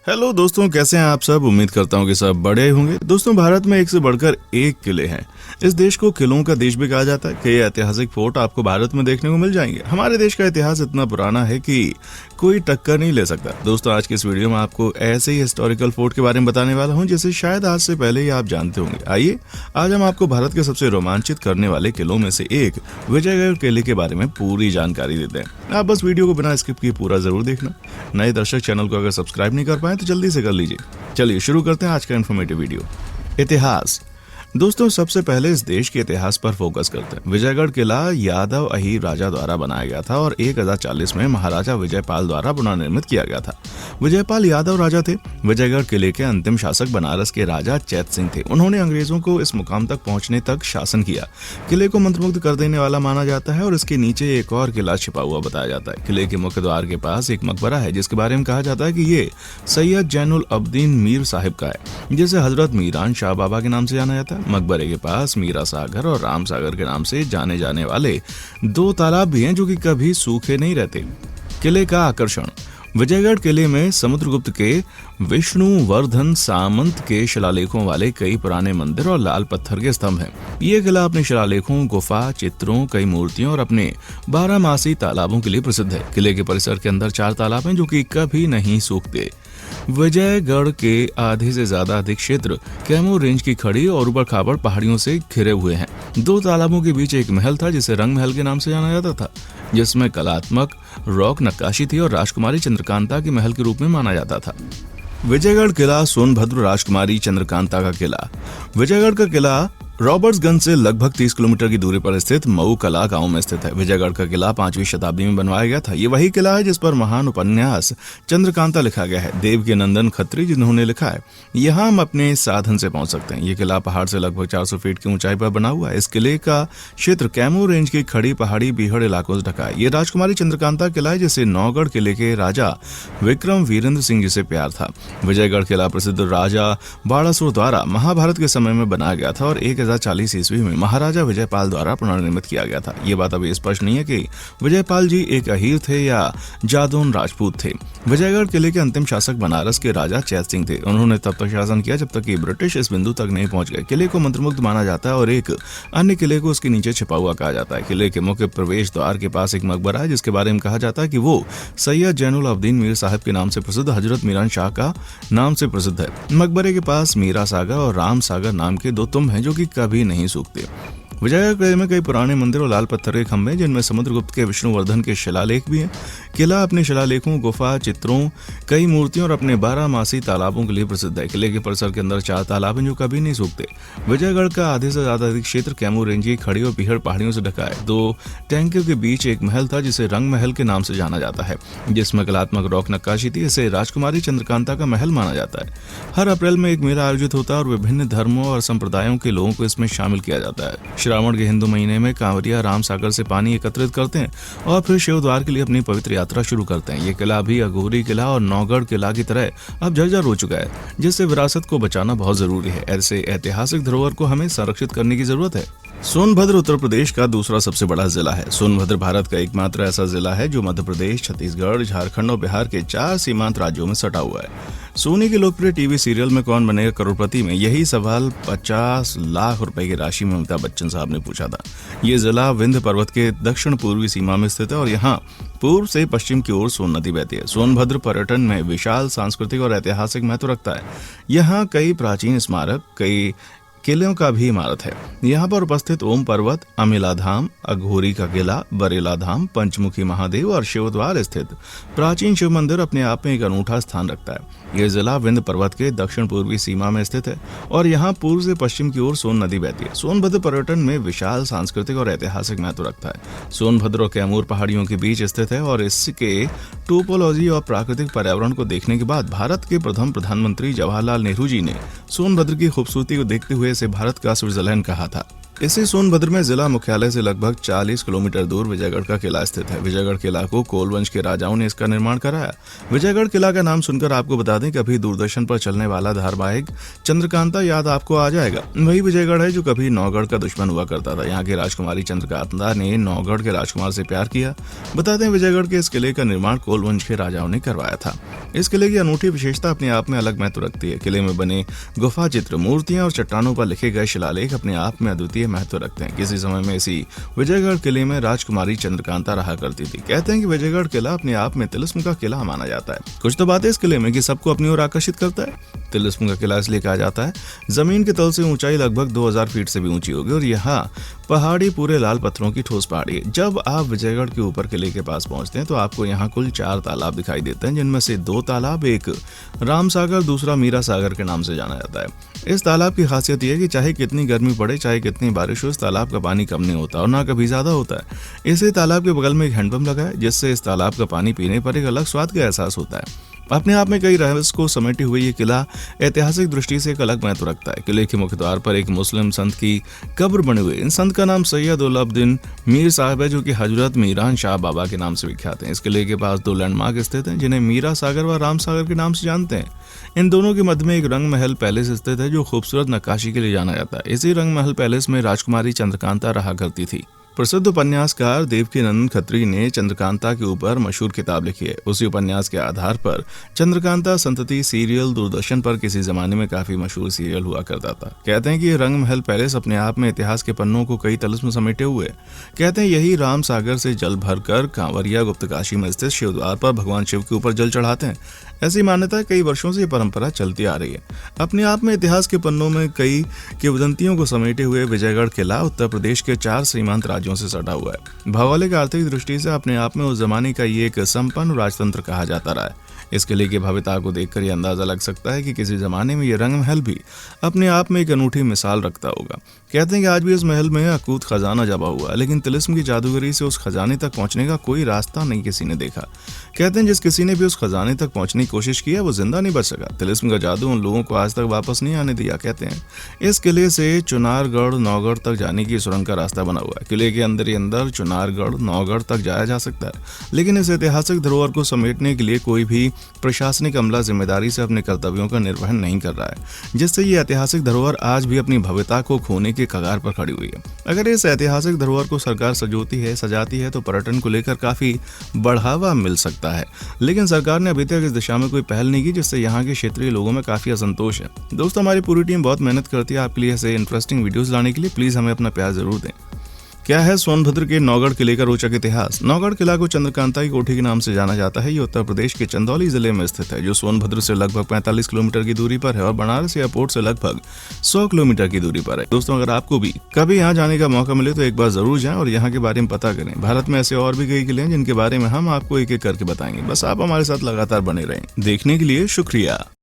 Hello दोस्तों, कैसे हैं आप सब। उम्मीद करता हूं कि सब बड़े होंगे। दोस्तों, भारत में एक से बढ़कर एक किले हैं। इस देश को किलों का देश भी कहा जाता है। कई ऐतिहासिक फोर्ट आपको भारत में देखने को मिल जाएंगे। हमारे देश का इतिहास इतना पुराना है कि कोई टक्कर नहीं ले सकता। दोस्तों, आज के इस वीडियो में आपको ऐसे ही हिस्टोरिकल फोर्ट के बारे में बताने वाला हूं जिसे शायद आज से पहले ही आप जानते होंगे। आइए, आज हम आपको भारत के सबसे रोमांचित करने वाले किलों में से एक विजयगढ़ किले के बारे में पूरी जानकारी देते हैं। आप बस वीडियो को बिना स्किप किए पूरा जरूर देखना। नए दर्शक चैनल को अगर सब्सक्राइब नहीं कर पाए तो जल्दी से कर लीजिए। चलिए शुरू करते हैं आज का इन्फॉर्मेटिव वीडियो। इतिहास। दोस्तों, सबसे पहले इस देश के इतिहास पर फोकस करते हैं। विजयगढ़ किला यादव अहीर राजा द्वारा बनाया गया था और 1040 में महाराजा विजयपाल द्वारा पुनर्निर्मित किया गया था। विजयपाल यादव राजा थे। विजयगढ़ किले के अंतिम शासक बनारस के राजा चैत सिंह थे। उन्होंने अंग्रेजों को इस मुकाम तक पहुंचने तक शासन किया। किले को मंत्रमुग्ध कर देने वाला माना जाता है और इसके नीचे एक और किला छिपा हुआ बताया जाता है। किले के मुख्य द्वार के पास एक मकबरा है जिसके बारे में कहा जाता है कि ये सैयद जैनुल अब्दीन मीर साहिब का है, जिसे हजरत मीरान शाह बाबा के नाम से जाना जाता है। मकबरे के पास मीरा सागर और राम सागर के नाम से जाने जाने वाले दो तालाब भी हैं जो कि कभी सूखे नहीं रहते। किले का आकर्षण। विजयगढ़ किले में समुद्रगुप्त के विष्णुवर्धन सामंत के शिलालेखों वाले कई पुराने मंदिर और लाल पत्थर के स्तंभ हैं। ये किला अपने शिलालेखों, गुफा चित्रों, कई मूर्तियों और अपने 12 तालाबों के लिए प्रसिद्ध है। किले के परिसर के अंदर 4 तालाब हैं जो कि कभी नहीं सूखते। विजयगढ़ के आधे से ज्यादा अधिक क्षेत्र कैमूर रेंज की खड़ी और ऊबड़ खाबड़ पहाड़ियों से घिरे हुए हैं। 2 तालाबों के बीच एक महल था जिसे रंग महल के नाम से जाना जाता था, जिसमें कलात्मक रॉक नक्काशी थी और राजकुमारी चंद्रकांता के महल के रूप में माना जाता था। विजयगढ़ किला सोनभद्र राजकुमारी चंद्रकांता का किला। विजयगढ़ का किला रॉबर्ट्सगंज से लगभग 30 किलोमीटर की दूरी पर स्थित मऊ कला गांव में स्थित है। विजयगढ़ का किला 5वीं शताब्दी में बनवाया गया था। ये वही किला है जिस पर महान उपन्यास चंद्रकांता लिखा गया है। देव के नंदन खत्री जिन्होंने लिखा है। यहाँ हम अपने साधन से पहुंच सकते हैं। ये किला पहाड़ से लगभग 400 फीट की ऊंचाई पर बना हुआ है। इस किले का क्षेत्र कैमूर रेंज की खड़ी पहाड़ी बीहड़ इलाकों से ढका है। ये राजकुमारी चंद्रकांता किला है जिसे नौगढ़ किले के राजा विक्रम वीरेंद्र सिंह जी से प्यार था। विजयगढ़ किला प्रसिद्ध राजा बाणासुर द्वारा महाभारत के समय में बनाया गया था और 1040 ईस्वी में महाराजा विजयपाल द्वारा पुनर्निर्मित किया गया था। ये बात अभी स्पष्ट नहीं है कि विजयपाल जी एक अहीर थे या जादौन राजपूत थे। विजयगढ़ किले के अंतिम शासक बनारस के राजा चैत सिंह थे। उन्होंने तब तक शासन किया जब तक कि ब्रिटिश इस बिंदु तक नहीं पहुंच गए। किले को मंत्रमुग्ध माना जाता है और एक अन्य किले को उसके नीचे छिपा हुआ कहा जाता है। किले के मुख्य प्रवेश द्वार के पास एक मकबरा है जिसके बारे में कहा जाता है कि वो सैयद जैनुल अब्दीन मीर साहिब के नाम से प्रसिद्ध हजरत मीरान शाह का नाम से प्रसिद्ध है। मकबरे के पास मीरा सागर और राम सागर नाम के 2 तुंब हैं जो कि कभी नहीं सूखते। विजयगढ़ किले में कई पुराने मंदिर और लाल पत्थर के खंभे जिनमें समुद्रगुप्त के विष्णुवर्धन के शिलालेख भी हैं। किला अपने शिलालेखों, गुफा चित्रों, कई मूर्तियों और अपने 12 तालाबों के लिए प्रसिद्ध है। किले के परिसर के अंदर 4 तालाब हैं जो कभी नहीं सूखते। विजयगढ़ का आधे से ज्यादा अधिक क्षेत्र कैमूर रेंज की खड़ी और पीहड़ पहाड़ियों से ढका है। 2 टैंकों के बीच एक महल था जिसे रंग महल के नाम से जाना जाता है, जिसमें कलात्मक रॉक नक्काशी थी। इसे राजकुमारी चंद्रकांता का महल माना जाता है। हर अप्रैल में एक मेला आयोजित होता है और विभिन्न धर्मों और संप्रदायों के लोगों को इसमें शामिल किया जाता है। श्रावण के हिंदू महीने में कांवरिया राम सागर से पानी एकत्रित करते हैं और फिर शिव द्वार के लिए अपनी पवित्र यात्रा शुरू करते हैं। ये किला भी अघोरी किला और नौगढ़ किला की तरह अब जर्जर हो चुका है, जिससे विरासत को बचाना बहुत जरूरी है। ऐसे ऐतिहासिक धरोहर को हमें संरक्षित करने की जरूरत है। सोनभद्र उत्तर प्रदेश का दूसरा सबसे बड़ा जिला है। सोनभद्र भारत का एकमात्र ऐसा जिला है जो मध्य प्रदेश, छत्तीसगढ़, झारखंड और बिहार के 4 सीमांत राज्यों में सटा हुआ है। सोनी के लोकप्रिय टीवी सीरियल में कौन बनेगा करोड़पति में यही सवाल 50 लाख रुपए की राशि में अमिताभ बच्चन साहब ने पूछा था। ये जिला विंध्य पर्वत के दक्षिण पूर्वी सीमा में स्थित है और यहाँ पूर्व से पश्चिम की ओर सोन नदी बहती है। सोनभद्र पर्यटन में विशाल सांस्कृतिक और ऐतिहासिक महत्व रखता है। यहाँ कई प्राचीन स्मारक, कई किलों का भी इमारत है। यहाँ पर उपस्थित ओम पर्वत, अमिला धाम, अघोरी का किला, बरेला धाम, पंचमुखी महादेव और शिवद्वार स्थित प्राचीन शिव मंदिर अपने आप में एक अनूठा स्थान रखता है। यह जिला विंध्य पर्वत के दक्षिण पूर्वी सीमा में स्थित है और यहाँ पूर्व से पश्चिम की ओर सोन नदी बहती है। सोनभद्र पर्यटन में विशाल सांस्कृतिक और ऐतिहासिक महत्व रखता है। सोनभद्र और कैमूर पहाड़ियों के बीच स्थित है और इसके टोपोलॉजी और प्राकृतिक पर्यावरण को देखने के बाद भारत के प्रथम प्रधानमंत्री जवाहरलाल नेहरू जी ने सोनभद्र की खूबसूरती को देखते हुए इसे भारत का स्विट्जरलैंड कहा था। इसी सोनभद्र में जिला मुख्यालय से लगभग 40 किलोमीटर दूर विजयगढ़ का किला स्थित है। विजयगढ़ किला को कोल वंश के राजाओं ने इसका निर्माण कराया। विजयगढ़ किला का नाम सुनकर आपको बता दें कि अभी दूरदर्शन पर चलने वाला धारावाहिक चंद्रकांता याद आपको आ जाएगा। वही विजयगढ़ है जो कभी नौगढ़ का दुश्मन हुआ करता था। यहाँ की राजकुमारी चंद्रकांता ने नौगढ़ के राजकुमार से प्यार किया। बता दें विजयगढ़ के इस किले का निर्माण कोल वंश के राजाओं ने करवाया था। इस किले की अनूठी विशेषता अपने आप में अलग महत्व रखती है। किले में बने गुफा चित्र, मूर्तियां और चट्टानों पर लिखे गए शिलालेख अपने आप में अद्वितीय महत्व रखते हैं। किसी समय में इसी विजयगढ़ किले में राजकुमारी चंद्रकांता रहा करती थी। कहते हैं कि विजयगढ़ किला अपने आप में तिलिस्म का किला माना जाता है। कुछ तो बातें इस किले में कि सबको अपनी ओर आकर्षित करता है। तिलिस्म का किला इसलिए कहा जाता है, जमीन के तल से ऊंचाई लगभग 2000 फीट से भी ऊंची होगी और यहाँ पहाड़ी पूरे लाल पत्थरों की ठोस पहाड़ी है। जब आप विजयगढ़ के ऊपर किले के पास पहुंचते हैं तो आपको यहाँ कुल 4 तालाब दिखाई देते हैं, जिनमें से 2 तालाब, एक राम सागर, दूसरा मीरा सागर के नाम से जाना जाता है। इस तालाब की खासियत यह है कि चाहे कितनी गर्मी पड़े, चाहे कितनी बारिश हो, इस तालाब का पानी कम नहीं होता और ना कभी ज्यादा होता है। इसी तालाब के बगल में एक हैंडपंप लगा है, जिससे इस तालाब का पानी पीने पर एक अलग स्वाद का एहसास होता है। अपने आप में कई रहस्य को समेटे हुए ये किला ऐतिहासिक दृष्टि से एक अलग महत्व रखता है। किले के मुख्य द्वार पर एक मुस्लिम संत की कब्र बनी हुई है। इन संत का नाम सैयद उल अब्दीन मीर साहब है, जो कि हजरत मीरान शाह बाबा के नाम से विख्यात हैं। इस किले के पास 2 लैंडमार्क स्थित हैं, जिन्हें मीरा सागर व राम सागर के नाम से जानते हैं। इन दोनों के मध्य में एक रंग महल पैलेस स्थित है, जो खूबसूरत नक्काशी के लिए जाना जाता है। इसी रंग महल पैलेस में राजकुमारी चंद्रकांता रहा करती थी। प्रसिद्ध उपन्यासकार देवकीनंदन खत्री ने चंद्रकांता के ऊपर मशहूर किताब लिखी है। उसी उपन्यास के आधार पर चंद्रकांता संतति सीरियल दूरदर्शन पर किसी जमाने में काफी मशहूर सीरियल हुआ करता था। कहते हैं कि ये रंग महल पैलेस अपने आप में इतिहास के पन्नों को कई तलस्म समेटे हुए। कहते हैं यही राम सागर से जल भरकर कांवरिया गुप्तकाशी में स्थित शिवद्वार पर भगवान शिव के ऊपर जल चढ़ाते हैं। ऐसी मान्यता कई वर्षों से ये परंपरा चलती आ रही है। अपने आप में इतिहास के पन्नों में कई किंवदंतियों को समेटे हुए विजयगढ़ किला उत्तर प्रदेश के 4 सीमांत राज्यों से सटा हुआ है। भौगोलिक आर्थिक दृष्टि से अपने आप में उस जमाने का ये एक संपन्न राजतंत्र कहा जाता रहा है। इस किले की भव्यता को देखकर यह अंदाजा लग सकता है कि किसी जमाने में यह रंग महल भी अपने आप में एक अनूठी मिसाल रखता होगा। कहते हैं कि आज भी इस महल में अकूत खजाना जबा हुआ है, लेकिन तिलिस्म की जादूगरी से उस खजाने तक पहुंचने का कोई रास्ता नहीं किसी ने देखा। कहते हैं जिस किसी ने भी उस खजाने तक पहुंचने की कोशिश की है, वो जिंदा नहीं बच सका। तिलिस्म का जादू उन लोगों को आज तक वापस नहीं आने दिया। कहते हैं इस किले से चुनारगढ़ नौगढ़ तक जाने की सुरंग का रास्ता बना हुआ है। किले के अंदर ही अंदर चुनारगढ़ नौगढ़ तक जाया जा सकता है, लेकिन इस ऐतिहासिक धरोहर को समेटने के लिए कोई भी प्रशासनिक अमला जिम्मेदारी से अपने कर्तव्यों का निर्वहन नहीं कर रहा है, जिससे ये ऐतिहासिक धरोहर आज भी अपनी भव्यता को खोने के कगार पर खड़ी हुई है। अगर इस ऐतिहासिक धरोहर को सरकार सजाती है तो पर्यटन को लेकर काफी बढ़ावा मिल सकता है, लेकिन सरकार ने अभी तक इस दिशा में कोई पहल नहीं की, जिससे यहाँ के क्षेत्रीय लोगों में काफी असंतोष है। दोस्तों, हमारी पूरी टीम बहुत मेहनत करती है आपके लिए ऐसे इंटरेस्टिंग वीडियोस लाने के लिए। प्लीज हमें अपना प्यार जरूर दें। क्या है सोनभद्र के नौगढ़ किले का रोचक इतिहास? नौगढ़ किला को चंद्रकांता की कोठी के नाम से जाना जाता है। ये उत्तर प्रदेश के चंदौली जिले में स्थित है, जो सोनभद्र से लगभग 45 किलोमीटर की दूरी पर है और बनारस एयरपोर्ट से लगभग 100 किलोमीटर की दूरी पर है। दोस्तों, अगर आपको भी कभी यहाँ जाने का मौका मिले तो एक बार जरूर जाएं और यहाँ के बारे में पता करें। भारत में ऐसे और भी कई किले हैं जिनके बारे में हम आपको एक एक करके बताएंगे। बस आप हमारे साथ लगातार बने रहें। देखने के लिए शुक्रिया।